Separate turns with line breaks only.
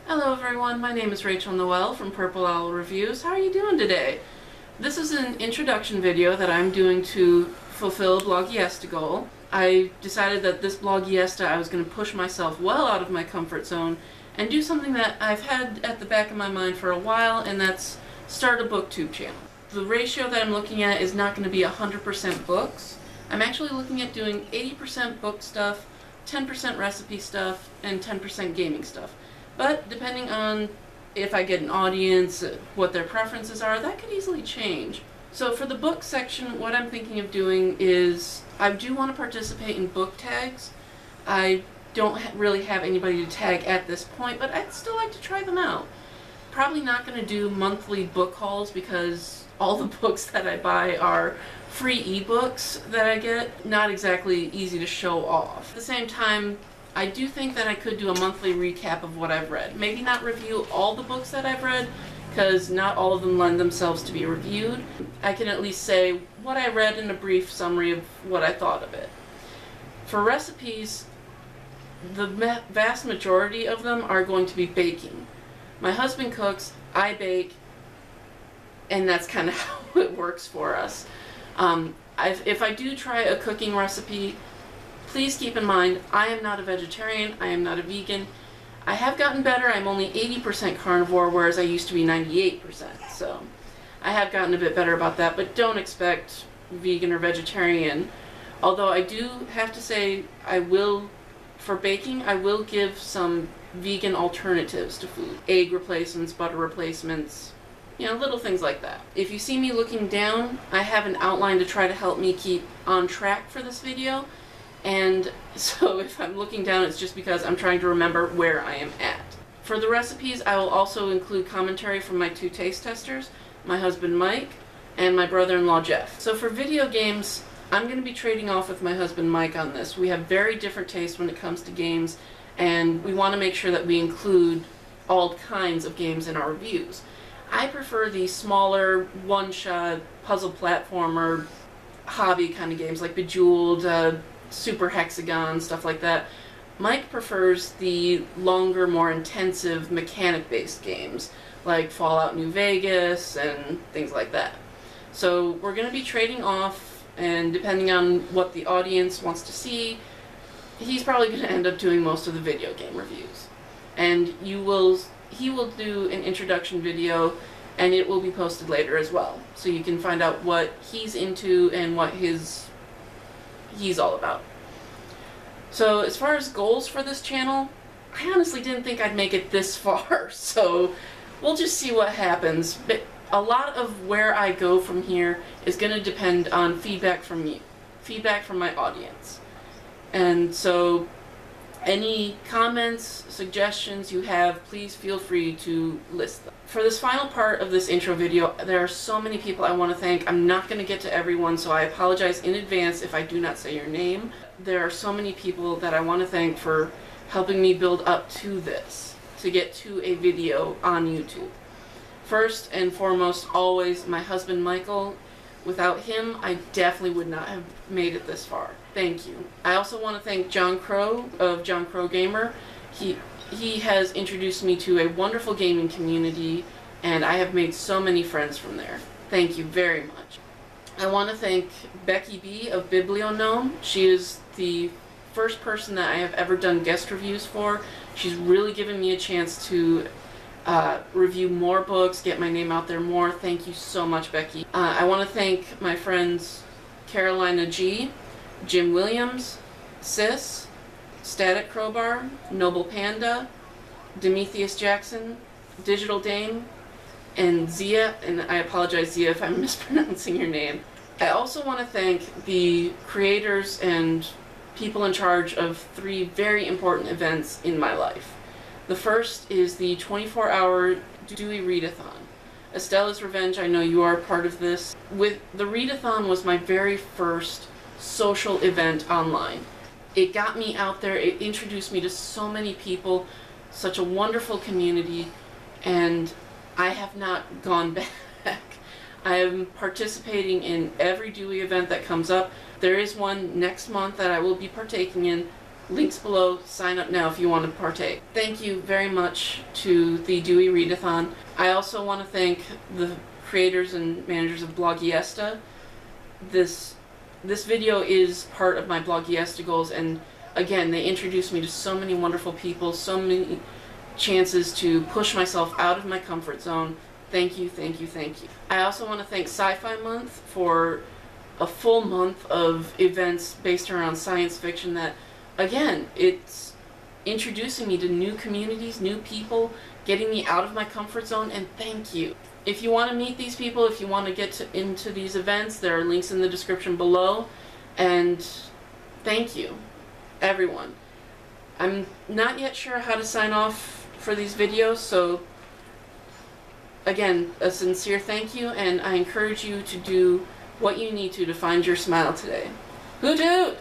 Hello everyone, my name is Rachel Noel from Purple Owl Reviews. How are you doing today? This is an introduction video that I'm doing to fulfill Bloggiesta goal. I decided that this Bloggiesta I was going to push myself well out of my comfort zone and do something that I've had at the back of my mind for a while, and that's start a booktube channel. The ratio that I'm looking at is not going to be 100% books. I'm actually looking at doing 80% book stuff, 10% recipe stuff, and 10% gaming stuff. But depending on if I get an audience, what their preferences are, that could easily change. So for the book section, what I'm thinking of doing is I do want to participate in book tags. I don't really have anybody to tag at this point, but I'd still like to try them out. Probably not going to do monthly book hauls because all the books that I buy are free ebooks that I get. Not exactly easy to show off. At the same time, I do think that I could do a monthly recap of what I've read. Maybe not review all the books that I've read, because not all of them lend themselves to be reviewed. I can at least say what I read in a brief summary of what I thought of it. For recipes, the vast majority of them are going to be baking. My husband cooks, I bake, and that's kind of how it works for us. If I do try a cooking recipe, please keep in mind, I am not a vegetarian, I am not a vegan. I have gotten better. I'm only 80% carnivore, whereas I used to be 98%. So I have gotten a bit better about that, but don't expect vegan or vegetarian. Although I do have to say, for baking, I will give some vegan alternatives to food. Egg replacements, butter replacements, you know, little things like that. If you see me looking down, I have an outline to try to help me keep on track for this video. And so if I'm looking down, it's just because I'm trying to remember where I am at. For the recipes, I will also include commentary from my two taste testers, my husband Mike and my brother-in-law Jeff. So for video games, I'm going to be trading off with my husband Mike on this. We have very different tastes when it comes to games, and we want to make sure that we include all kinds of games in our reviews. I prefer the smaller, one-shot, puzzle platformer, hobby kind of games like Bejeweled, Super Hexagon, stuff like that. Mike prefers the longer, more intensive mechanic-based games like Fallout New Vegas and things like that. So we're going to be trading off, and depending on what the audience wants to see, he's probably going to end up doing most of the video game reviews. And he will do an introduction video, and it will be posted later as well. So you can find out what he's into and what he's all about. So as far as goals for this channel, I honestly didn't think I'd make it this far, so we'll just see what happens. But a lot of where I go from here is going to depend on feedback from you, feedback from my audience. And so any comments, suggestions you have, please feel free to list them. For this final part of this intro video, there are so many people I want to thank. I'm not going to get to everyone, so I apologize in advance if I do not say your name. There are so many people that I want to thank for helping me build up to this, to get to a video on YouTube. First and foremost, always my husband Michael. Without him, I definitely would not have made it this far. Thank you. I also want to thank Jonathon Crow of Jonathon Crow Gamer. He has introduced me to a wonderful gaming community, and I have made so many friends from there. Thank you very much. I want to thank Becky B of Biblionome. She is the first person that I have ever done guest reviews for. She's really given me a chance to review more books, get my name out there more. Thank you so much, Becky. I want to thank my friends Carolina G, Jim Williams, Ciss, Static Crowbar, Noble Panda, Demethius Jackson, Digital Dame, and Ziyah, and I apologize, Ziyah, if I'm mispronouncing your name. I also want to thank the creators and people in charge of 3 very important events in my life. The first is the 24-hour Dewey Readathon. Estella's Revenge, I know you are part of this. The Readathon was my very first social event online. It got me out there, it introduced me to so many people, such a wonderful community, and I have not gone back. I am participating in every Dewey event that comes up. There is one next month that I will be partaking in. Links below. Sign up now if you want to partake. Thank you very much to the Dewey Readathon. I also want to thank the creators and managers of Blogiesta. This video is part of my Blogiesta goals, and again, they introduced me to so many wonderful people, so many chances to push myself out of my comfort zone. Thank you, thank you, thank you. I also want to thank Sci-Fi Month for a full month of events based around science fiction that, again, it's introducing me to new communities, new people, getting me out of my comfort zone, and thank you. If you want to meet these people, if you want to get into these events, there are links in the description below, and thank you, everyone. I'm not yet sure how to sign off for these videos, so again, a sincere thank you, and I encourage you to do what you need to find your smile today. Hoot hoot!